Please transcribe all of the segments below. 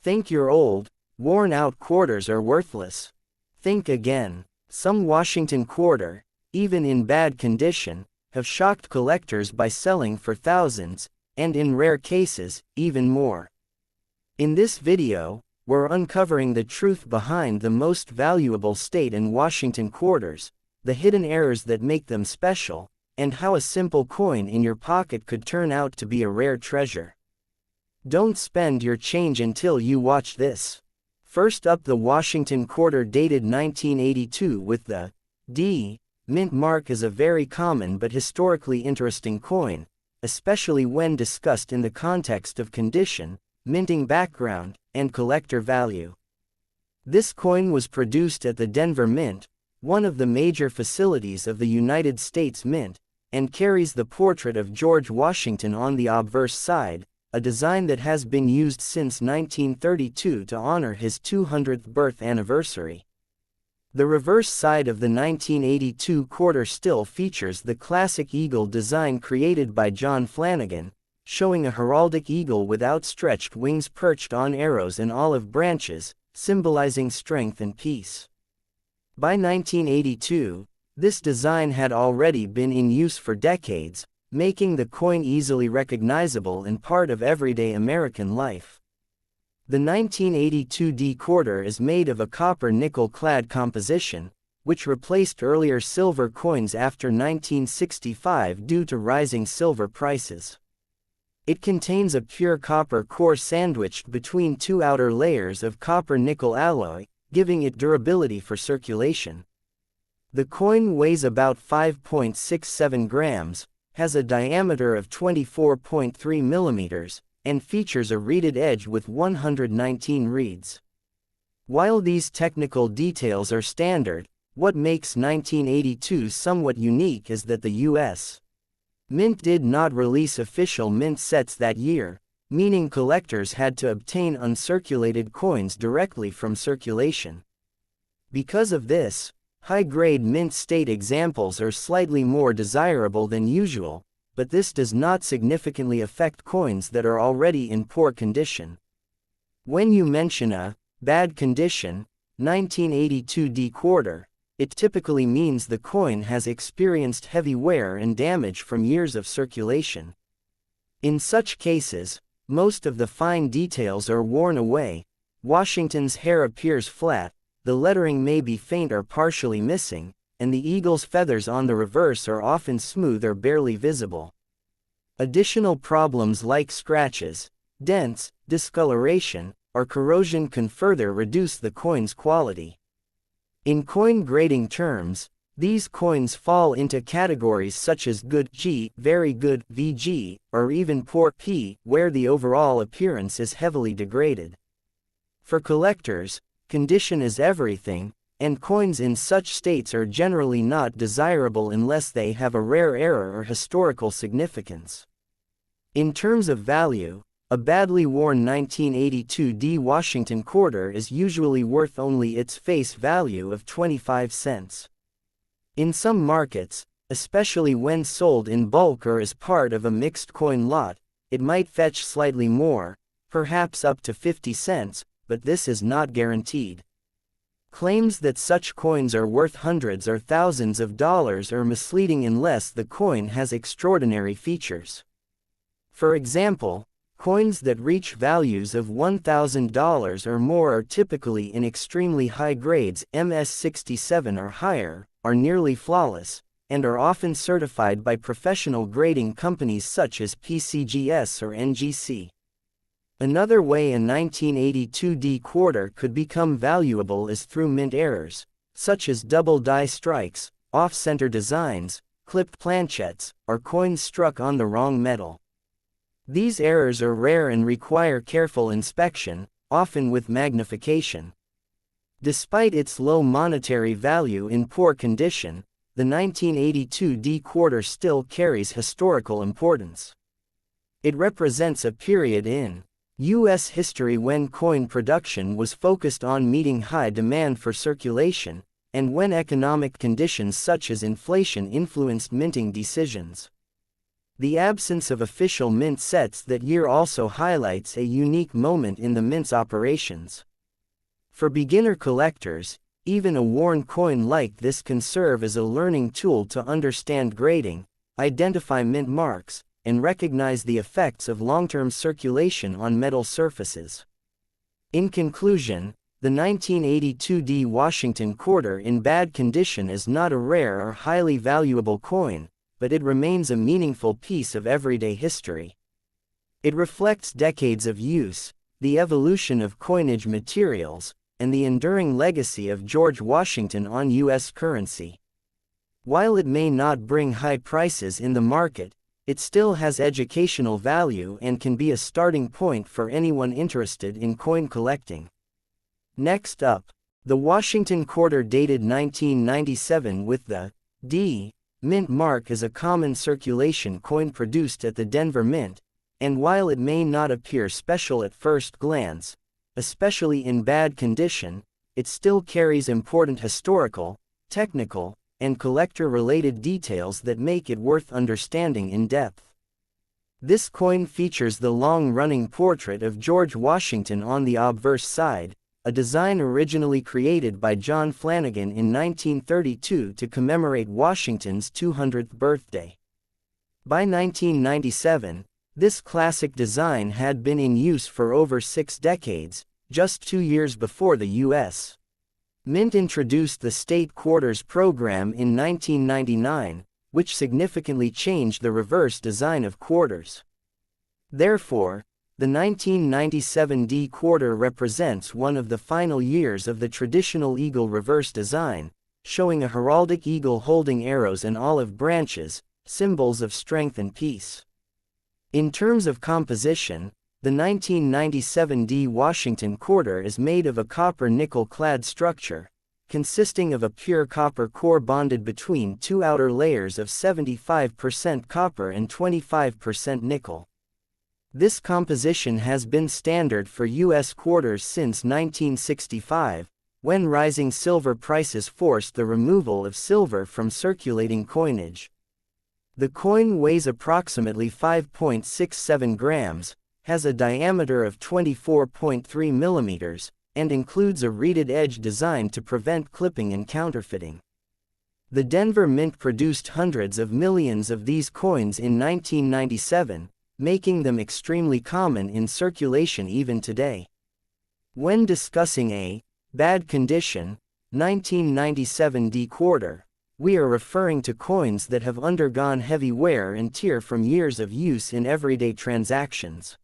Think your old, worn-out quarters are worthless? Think again. Some Washington quarter, even in bad condition, have shocked collectors by selling for thousands, and in rare cases, even more. In this video, we're uncovering the truth behind the most valuable state and Washington quarters, the hidden errors that make them special, and how a simple coin in your pocket could turn out to be a rare treasure. Don't spend your change until you watch this. First up, the Washington quarter dated 1982 with the D mint mark is a very common but historically interesting coin, especially when discussed in the context of condition, minting background, and collector value. This coin was produced at the Denver Mint, one of the major facilities of the United States Mint, and carries the portrait of George Washington on the obverse side, a design that has been used since 1932 to honor his 200th birth anniversary. The reverse side of the 1982 quarter still features the classic eagle design created by John Flanagan, showing a heraldic eagle with outstretched wings perched on arrows and olive branches, symbolizing strength and peace. By 1982, this design had already been in use for decades, making the coin easily recognizable and part of everyday American life. The 1982 D quarter is made of a copper nickel-clad composition, which replaced earlier silver coins after 1965 due to rising silver prices. It contains a pure copper core sandwiched between two outer layers of copper-nickel alloy, giving it durability for circulation. The coin weighs about 5.67 grams, has a diameter of 24.3 millimeters, and features a reeded edge with 119 reeds. While these technical details are standard, what makes 1982 somewhat unique is that the U.S. Mint did not release official mint sets that year, meaning collectors had to obtain uncirculated coins directly from circulation. Because of this, high-grade mint state examples are slightly more desirable than usual, but this does not significantly affect coins that are already in poor condition. When you mention a bad condition 1982 D quarter, it typically means the coin has experienced heavy wear and damage from years of circulation. In such cases, most of the fine details are worn away, Washington's hair appears flat, the lettering may be faint or partially missing, and the eagle's feathers on the reverse are often smooth or barely visible. Additional problems like scratches, dents, discoloration, or corrosion can further reduce the coin's quality. In coin grading terms, these coins fall into categories such as good G, very good VG, or even poor P, where the overall appearance is heavily degraded. For collectors, condition is everything, and coins in such states are generally not desirable unless they have a rare error or historical significance. In terms of value, a badly worn 1982 D Washington quarter is usually worth only its face value of 25 cents. In some markets, especially when sold in bulk or as part of a mixed coin lot, it might fetch slightly more, perhaps up to 50 cents, but this is not guaranteed. Claims that such coins are worth hundreds or thousands of dollars are misleading unless the coin has extraordinary features. For example, coins that reach values of $1,000 or more are typically in extremely high grades MS67 or higher, are nearly flawless, and are often certified by professional grading companies such as PCGS or NGC. Another way a 1982 D quarter could become valuable is through mint errors, such as double die strikes, off-center designs, clipped planchettes, or coins struck on the wrong metal. These errors are rare and require careful inspection, often with magnification. Despite its low monetary value in poor condition, the 1982 D quarter still carries historical importance. It represents a period in U.S. history when coin production was focused on meeting high demand for circulation, and when economic conditions such as inflation influenced minting decisions. The absence of official mint sets that year also highlights a unique moment in the mint's operations. For beginner collectors, even a worn coin like this can serve as a learning tool to understand grading, identify mint marks, and recognize the effects of long-term circulation on metal surfaces. In conclusion, the 1982 D Washington quarter in bad condition is not a rare or highly valuable coin, but it remains a meaningful piece of everyday history. It reflects decades of use, the evolution of coinage materials, and the enduring legacy of George Washington on U.S. currency. While it may not bring high prices in the market, it still has educational value and can be a starting point for anyone interested in coin collecting. Next up, the Washington quarter dated 1997 with the D Mint mark is a common circulation coin produced at the Denver Mint, and while it may not appear special at first glance, especially in bad condition, it still carries important historical, technical, and collector-related details that make it worth understanding in depth. This coin features the long-running portrait of George Washington on the obverse side, a design originally created by John Flanagan in 1932 to commemorate Washington's 200th birthday. By 1997, this classic design had been in use for over 6 decades, just 2 years before the U.S. Mint introduced the State Quarters program in 1999, which significantly changed the reverse design of quarters. Therefore, the 1997 D quarter represents one of the final years of the traditional eagle reverse design, showing a heraldic eagle holding arrows and olive branches, symbols of strength and peace. In terms of composition, the 1997 D Washington quarter is made of a copper nickel-clad structure, consisting of a pure copper core bonded between 2 outer layers of 75% copper and 25% nickel. This composition has been standard for U.S. quarters since 1965, when rising silver prices forced the removal of silver from circulating coinage. The coin weighs approximately 5.67 grams, has a diameter of 24.3 millimeters, and includes a reeded edge designed to prevent clipping and counterfeiting. The Denver Mint produced hundreds of millions of these coins in 1997, making them extremely common in circulation even today. When discussing a bad condition 1997 D quarter, we are referring to coins that have undergone heavy wear and tear from years of use in everyday transactions.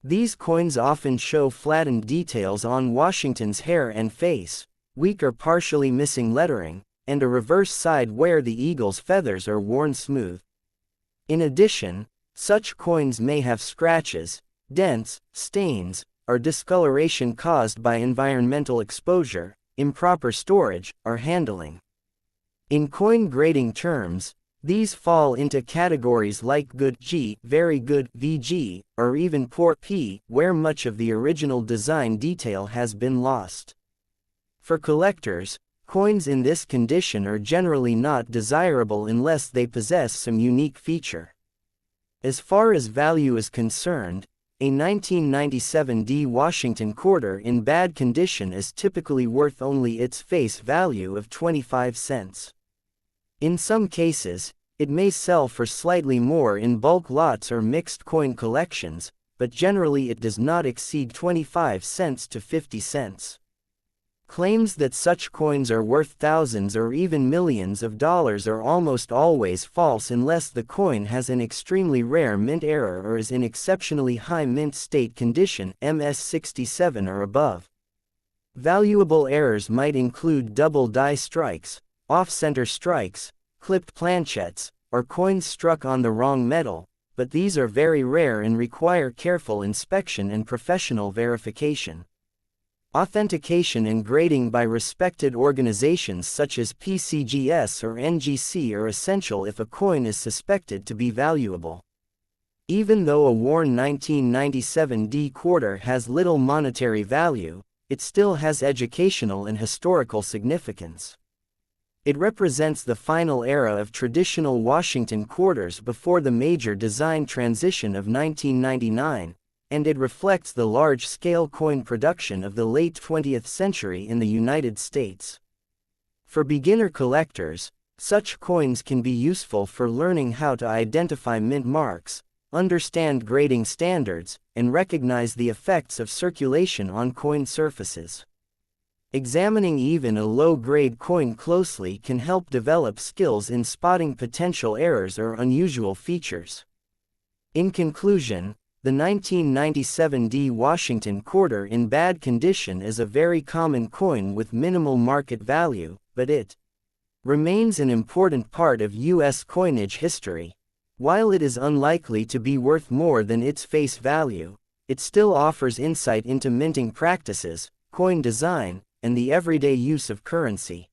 These coins often show flattened details on Washington's hair and face, weak or partially missing lettering, and a reverse side where the eagle's feathers are worn smooth. In addition, such coins may have scratches, dents, stains, or discoloration caused by environmental exposure, improper storage, or handling. In coin grading terms, these fall into categories like good G, very good VG, or even poor P, where much of the original design detail has been lost. For collectors, coins in this condition are generally not desirable unless they possess some unique feature. As far as value is concerned, a 1997 D Washington quarter in bad condition is typically worth only its face value of 25 cents. In some cases, it may sell for slightly more in bulk lots or mixed coin collections, but generally it does not exceed 25 cents to 50 cents. Claims that such coins are worth thousands or even millions of dollars are almost always false unless the coin has an extremely rare mint error or is in exceptionally high mint state condition MS67 or above. Valuable errors might include double die strikes, off-center strikes, clipped planchettes, or coins struck on the wrong metal, but these are very rare and require careful inspection and professional verification. Authentication and grading by respected organizations such as PCGS or NGC are essential if a coin is suspected to be valuable. Even though a worn 1997 D quarter has little monetary value, it still has educational and historical significance. It represents the final era of traditional Washington quarters before the major design transition of 1999, and it reflects the large-scale coin production of the late 20th century in the United States. For beginner collectors, such coins can be useful for learning how to identify mint marks, understand grading standards, and recognize the effects of circulation on coin surfaces. Examining even a low-grade coin closely can help develop skills in spotting potential errors or unusual features. In conclusion, the 1997 D Washington quarter in bad condition is a very common coin with minimal market value, but it remains an important part of U.S. coinage history. While it is unlikely to be worth more than its face value, it still offers insight into minting practices, coin design, and the everyday use of currency.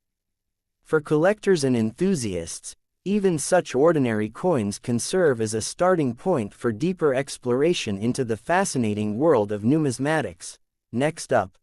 For collectors and enthusiasts, even such ordinary coins can serve as a starting point for deeper exploration into the fascinating world of numismatics. Next up,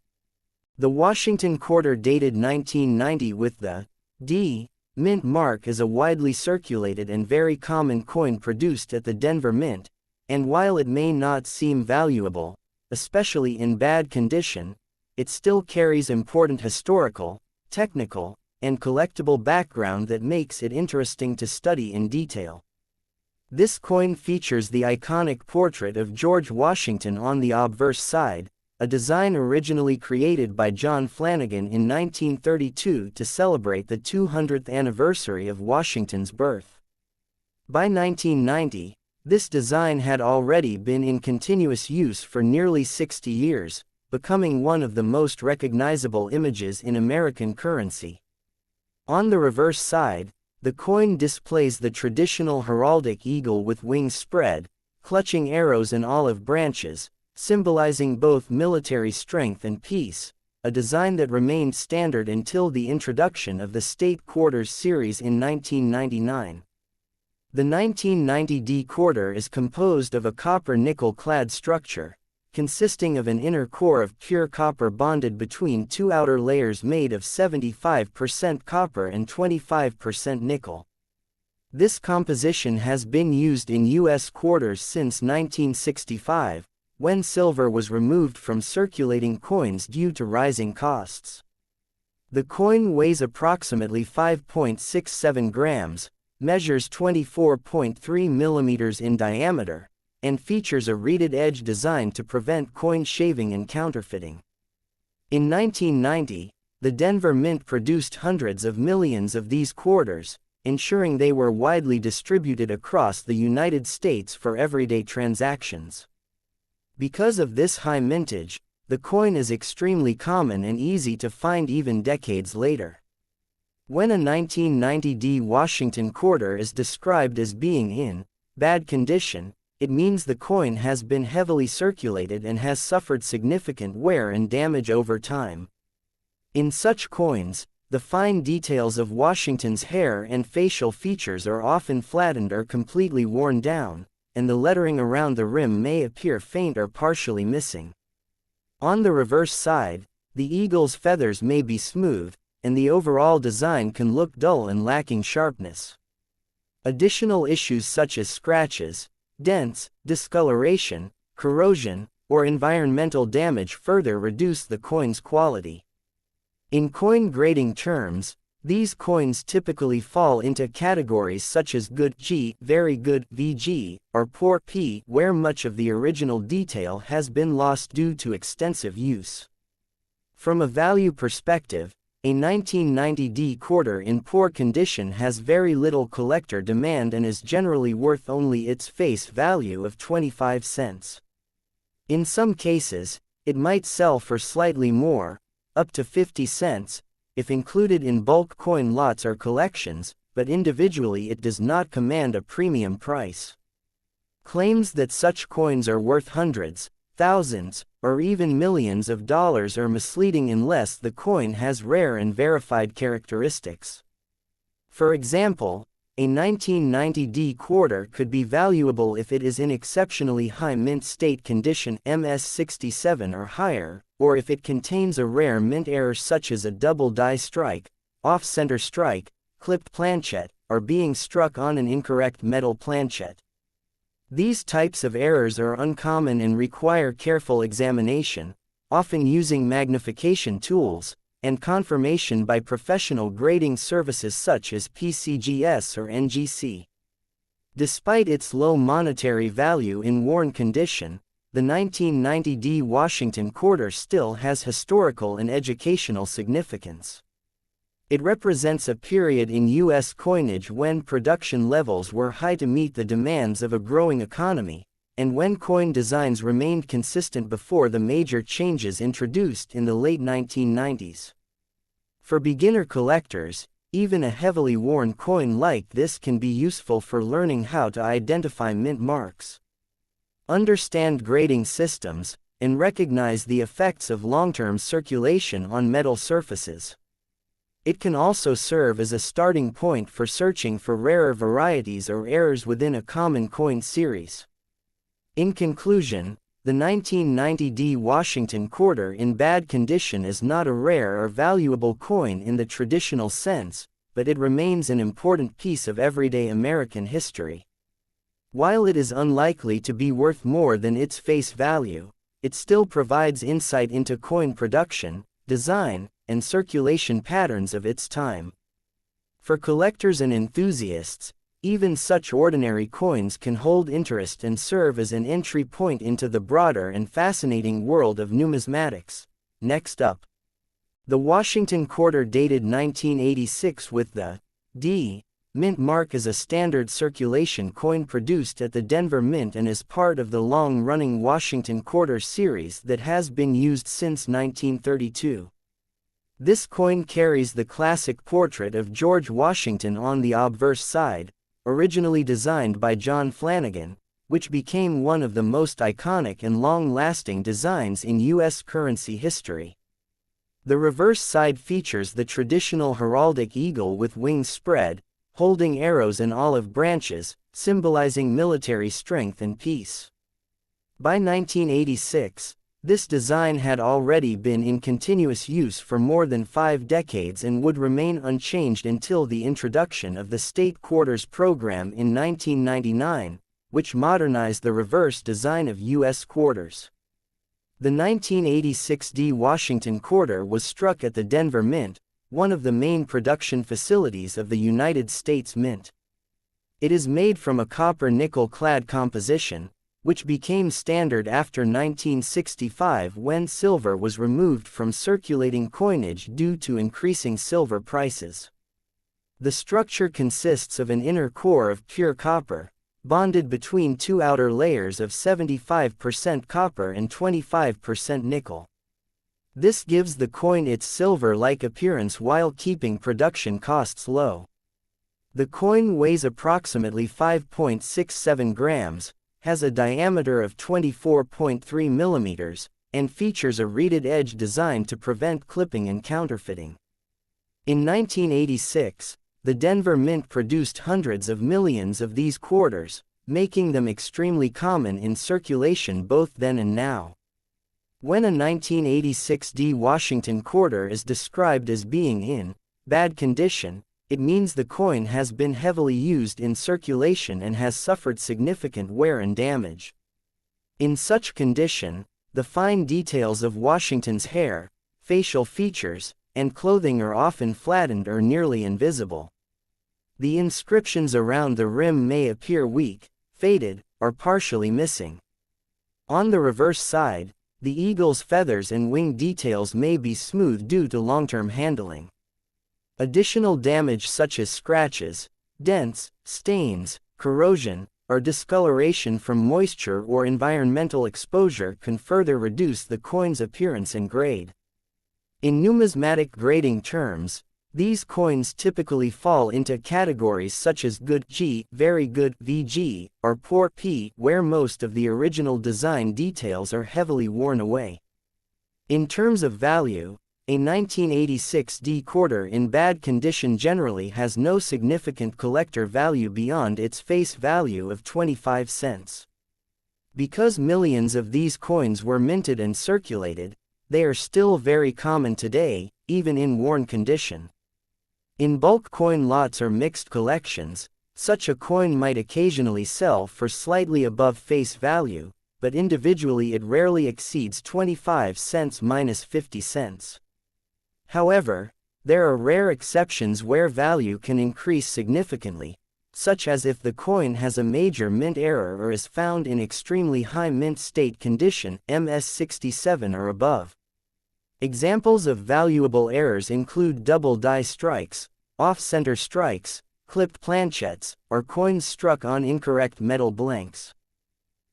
the Washington quarter dated 1990 with the D Mint mark is a widely circulated and very common coin produced at the Denver Mint, and while it may not seem valuable, especially in bad condition, it still carries important historical, technical, and collectible background that makes it interesting to study in detail. This coin features the iconic portrait of George Washington on the obverse side, a design originally created by John Flanagan in 1932 to celebrate the 200th anniversary of Washington's birth. By 1990, this design had already been in continuous use for nearly 60 years, becoming one of the most recognizable images in American currency. On the reverse side, the coin displays the traditional heraldic eagle with wings spread, clutching arrows and olive branches, symbolizing both military strength and peace, a design that remained standard until the introduction of the State Quarters series in 1999. The 1990 D quarter is composed of a copper-nickel-clad structure, consisting of an inner core of pure copper bonded between two outer layers made of 75% copper and 25% nickel. This composition has been used in U.S. quarters since 1965, when silver was removed from circulating coins due to rising costs. The coin weighs approximately 5.67 grams, measures 24.3 millimeters in diameter, and features a reeded edge design to prevent coin shaving and counterfeiting. In 1990, the Denver Mint produced hundreds of millions of these quarters, ensuring they were widely distributed across the United States for everyday transactions. Because of this high mintage, the coin is extremely common and easy to find even decades later. When a 1990 D Washington quarter is described as being in bad condition, it means the coin has been heavily circulated and has suffered significant wear and damage over time. In such coins, the fine details of Washington's hair and facial features are often flattened or completely worn down, and the lettering around the rim may appear faint or partially missing. On the reverse side, the eagle's feathers may be smooth, and the overall design can look dull and lacking sharpness. Additional issues such as scratches, dents, discoloration, corrosion, or environmental damage further reduce the coin's quality. In coin grading terms, these coins typically fall into categories such as good G, very good VG, or poor P, where much of the original detail has been lost due to extensive use. From a value perspective, a 1990 D quarter in poor condition has very little collector demand and is generally worth only its face value of 25 cents. In some cases, it might sell for slightly more, up to 50 cents, if included in bulk coin lots or collections, but individually it does not command a premium price. Claims that such coins are worth hundreds, thousands, or even millions of dollars are misleading unless the coin has rare and verified characteristics. For example, a 1990 D quarter could be valuable if it is in exceptionally high mint state condition MS67 or higher, or if it contains a rare mint error such as a double die strike, off-center strike, clipped planchet, or being struck on an incorrect metal planchet. These types of errors are uncommon and require careful examination, often using magnification tools, and confirmation by professional grading services such as PCGS or NGC. Despite its low monetary value in worn condition, the 1990D Washington quarter still has historical and educational significance. It represents a period in U.S. coinage when production levels were high to meet the demands of a growing economy, and when coin designs remained consistent before the major changes introduced in the late 1990s. For beginner collectors, even a heavily worn coin like this can be useful for learning how to identify mint marks, understand grading systems, and recognize the effects of long-term circulation on metal surfaces. It can also serve as a starting point for searching for rarer varieties or errors within a common coin series. In conclusion, the 1990D Washington quarter in bad condition is not a rare or valuable coin in the traditional sense, but it remains an important piece of everyday American history. While it is unlikely to be worth more than its face value, it still provides insight into coin production, design, and circulation patterns of its time. For collectors and enthusiasts, even such ordinary coins can hold interest and serve as an entry point into the broader and fascinating world of numismatics. Next up, the Washington quarter dated 1986 with the D Mint mark is a standard circulation coin produced at the Denver Mint and is part of the long-running Washington quarter series that has been used since 1932. This coin carries the classic portrait of George Washington on the obverse side, originally designed by John Flanagan, which became one of the most iconic and long-lasting designs in U.S. currency history. The reverse side features the traditional heraldic eagle with wings spread, holding arrows and olive branches, symbolizing military strength and peace. By 1986, this design had already been in continuous use for more than 5 decades and would remain unchanged until the introduction of the State Quarters program in 1999, which modernized the reverse design of U.S. quarters. The 1986D Washington quarter was struck at the Denver Mint, one of the main production facilities of the United States Mint. It is made from a copper-nickel clad composition, which became standard after 1965 when silver was removed from circulating coinage due to increasing silver prices. The structure consists of an inner core of pure copper, bonded between 2 outer layers of 75% copper and 25% nickel. This gives the coin its silver-like appearance while keeping production costs low. The coin weighs approximately 5.67 grams, has a diameter of 24.3 millimeters, and features a reeded edge designed to prevent clipping and counterfeiting. In 1986, the Denver Mint produced hundreds of millions of these quarters, making them extremely common in circulation both then and now. When a 1986D Washington quarter is described as being in bad condition, it means the coin has been heavily used in circulation and has suffered significant wear and damage. In such condition, the fine details of Washington's hair, facial features, and clothing are often flattened or nearly invisible. The inscriptions around the rim may appear weak, faded, or partially missing. On the reverse side, the eagle's feathers and wing details may be smooth due to long-term handling. Additional damage such as scratches, dents, stains, corrosion, or discoloration from moisture or environmental exposure can further reduce the coin's appearance and grade. In numismatic grading terms, these coins typically fall into categories such as good G, very good VG, or poor P, where most of the original design details are heavily worn away. In terms of value, a 1986D quarter in bad condition generally has no significant collector value beyond its face value of 25 cents. Because millions of these coins were minted and circulated, they are still very common today, even in worn condition. In bulk coin lots or mixed collections, such a coin might occasionally sell for slightly above face value, but individually it rarely exceeds 25 cents minus 50 cents. However, there are rare exceptions where value can increase significantly, such as if the coin has a major mint error or is found in extremely high mint state condition, MS67 or above. Examples of valuable errors include double die strikes, off-center strikes, clipped planchettes, or coins struck on incorrect metal blanks.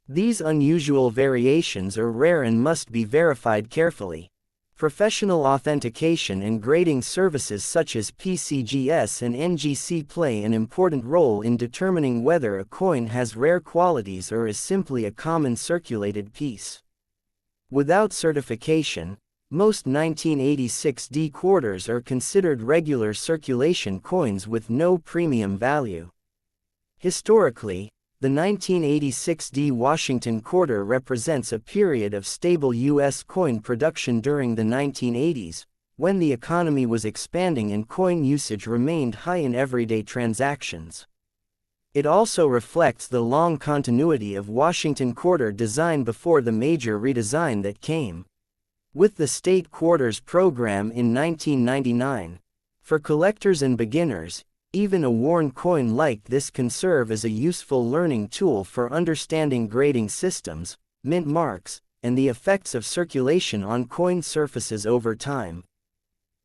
These unusual variations are rare and must be verified carefully. Professional authentication and grading services such as PCGS and NGC play an important role in determining whether a coin has rare qualities or is simply a common circulated piece. Without certification, most 1986D quarters are considered regular circulation coins with no premium value. Historically, the 1986D Washington quarter represents a period of stable U.S. coin production during the 1980s, when the economy was expanding and coin usage remained high in everyday transactions. It also reflects the long continuity of Washington quarter design before the major redesign that came with the State Quarters program in 1999. For collectors and beginners, even a worn coin like this can serve as a useful learning tool for understanding grading systems, mint marks, and the effects of circulation on coin surfaces over time.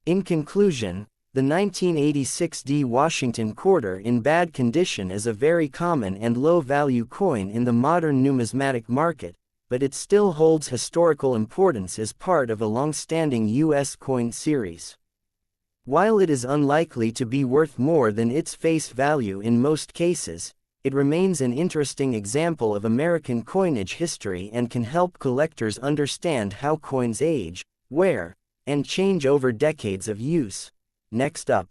In conclusion, the 1986D Washington quarter in bad condition is a very common and low-value coin in the modern numismatic market, but it still holds historical importance as part of a long-standing U.S. coin series. While it is unlikely to be worth more than its face value in most cases, it remains an interesting example of American coinage history and can help collectors understand how coins age, wear, and change over decades of use. Next up,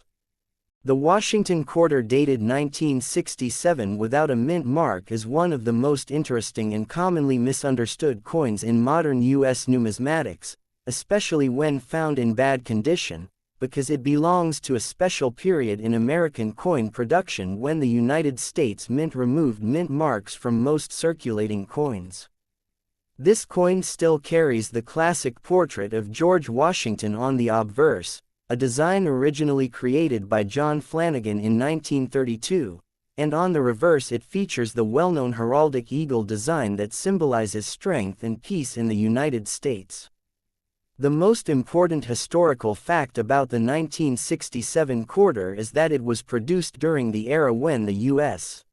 the Washington quarter dated 1967 without a mint mark is one of the most interesting and commonly misunderstood coins in modern U.S. numismatics, especially when found in bad condition, because it belongs to a special period in American coin production when the United States Mint removed mint marks from most circulating coins. This coin still carries the classic portrait of George Washington on the obverse, a design originally created by John Flanagan in 1932, and on the reverse it features the well-known heraldic eagle design that symbolizes strength and peace in the United States. The most important historical fact about the 1967 quarter is that it was produced during the era when the U.S.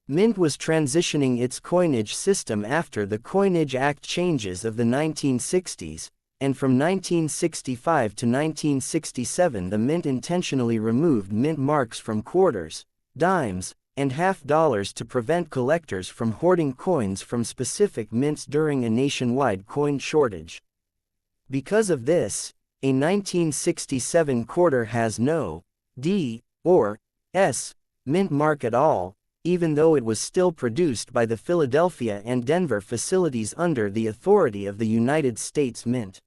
Mint was transitioning its coinage system after the Coinage Act changes of the 1960s, and from 1965 to 1967 the Mint intentionally removed mint marks from quarters, dimes, and half dollars to prevent collectors from hoarding coins from specific mints during a nationwide coin shortage. Because of this, a 1967 quarter has no D or S mint mark at all, even though it was still produced by the Philadelphia and Denver facilities under the authority of the United States Mint.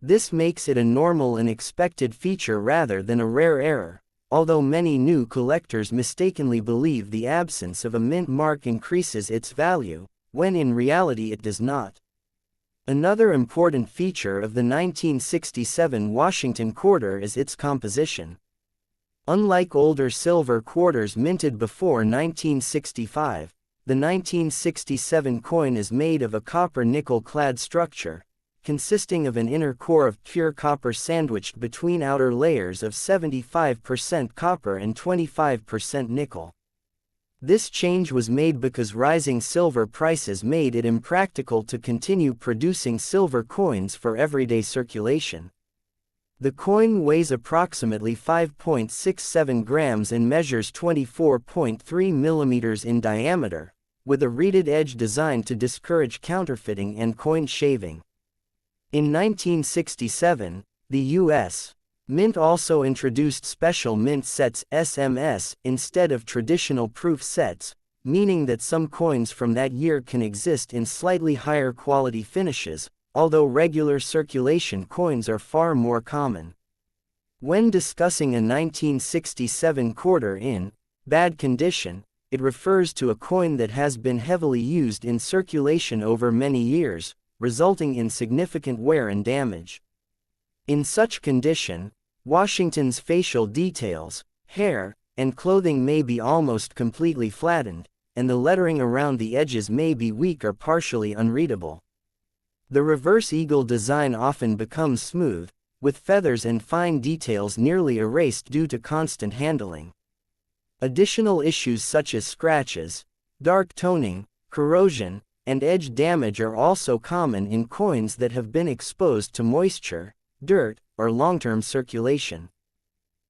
This makes it a normal and expected feature rather than a rare error, although many new collectors mistakenly believe the absence of a mint mark increases its value, when in reality it does not. Another important feature of the 1967 Washington quarter is its composition. Unlike older silver quarters minted before 1965, the 1967 coin is made of a copper-nickel-clad structure, consisting of an inner core of pure copper sandwiched between outer layers of 75% copper and 25% nickel. This change was made because rising silver prices made it impractical to continue producing silver coins for everyday circulation. The coin weighs approximately 5.67 grams and measures 24.3 millimeters in diameter, with a reeded edge designed to discourage counterfeiting and coin shaving. In 1967, the U.S. Mint also introduced special mint sets SMS instead of traditional proof sets, meaning that some coins from that year can exist in slightly higher quality finishes, although regular circulation coins are far more common. When discussing a 1967 quarter in bad condition, it refers to a coin that has been heavily used in circulation over many years, resulting in significant wear and damage. In such condition, Washington's facial details, hair, and clothing may be almost completely flattened, and the lettering around the edges may be weak or partially unreadable. The reverse eagle design often becomes smooth, with feathers and fine details nearly erased due to constant handling. Additional issues such as scratches, dark toning, corrosion, and edge damage are also common in coins that have been exposed to moisture, dirt, or long-term circulation.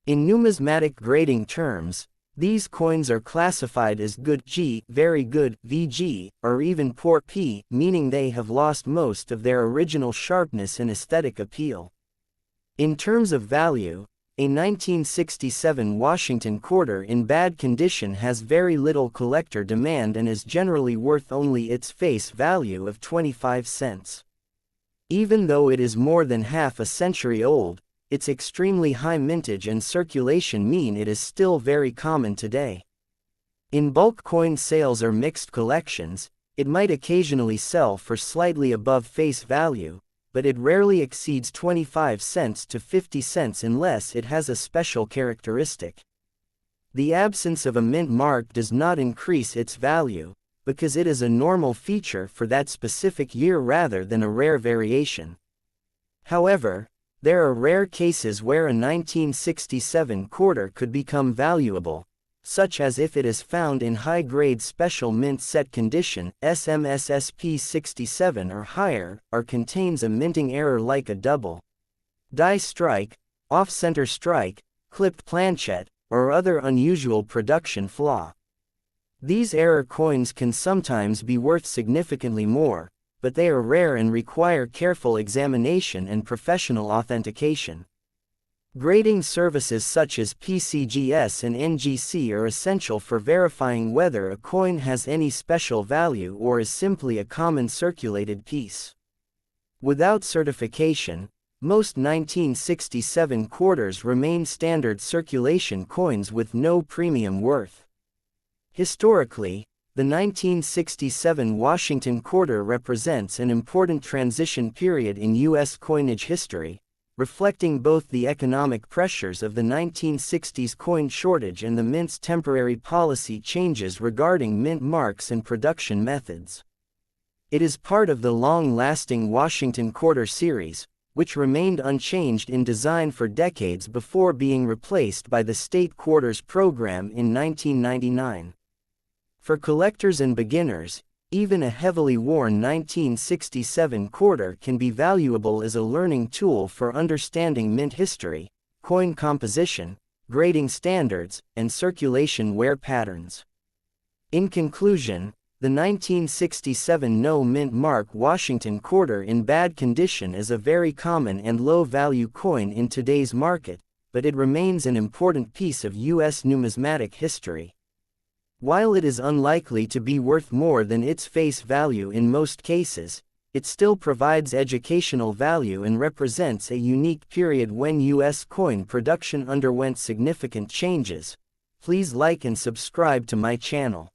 In numismatic grading terms, these coins are classified as good G, very good VG, or even poor P, meaning they have lost most of their original sharpness and aesthetic appeal. In terms of value, a 1967 Washington quarter in bad condition has very little collector demand and is generally worth only its face value of 25 cents. Even though it is more than half a century old, its extremely high mintage and circulation mean it is still very common today. In bulk coin sales or mixed collections, it might occasionally sell for slightly above face value, but it rarely exceeds 25 cents to 50 cents unless it has a special characteristic. The absence of a mint mark does not increase its value, because it is a normal feature for that specific year rather than a rare variation. However, there are rare cases where a 1967 quarter could become valuable, such as if it is found in high-grade special mint set condition, SMSSP 67 or higher, or contains a minting error like a double die strike, off-center strike, clipped planchet, or other unusual production flaw. These error coins can sometimes be worth significantly more, but they are rare and require careful examination and professional authentication. Grading services such as PCGS and NGC are essential for verifying whether a coin has any special value or is simply a common circulated piece. Without certification, most 1967 quarters remain standard circulation coins with no premium worth. Historically, the 1967 Washington quarter represents an important transition period in U.S. coinage history, reflecting both the economic pressures of the 1960s coin shortage and the mint's temporary policy changes regarding mint marks and production methods. It is part of the long-lasting Washington quarter series, which remained unchanged in design for decades before being replaced by the state quarters program in 1999. For collectors and beginners, even a heavily worn 1967 quarter can be valuable as a learning tool for understanding mint history, coin composition, grading standards, and circulation wear patterns. In conclusion, the 1967 no mint mark Washington quarter in bad condition is a very common and low-value coin in today's market, but it remains an important piece of U.S. numismatic history. While it is unlikely to be worth more than its face value in most cases, it still provides educational value and represents a unique period when U.S. coin production underwent significant changes. Please like and subscribe to my channel.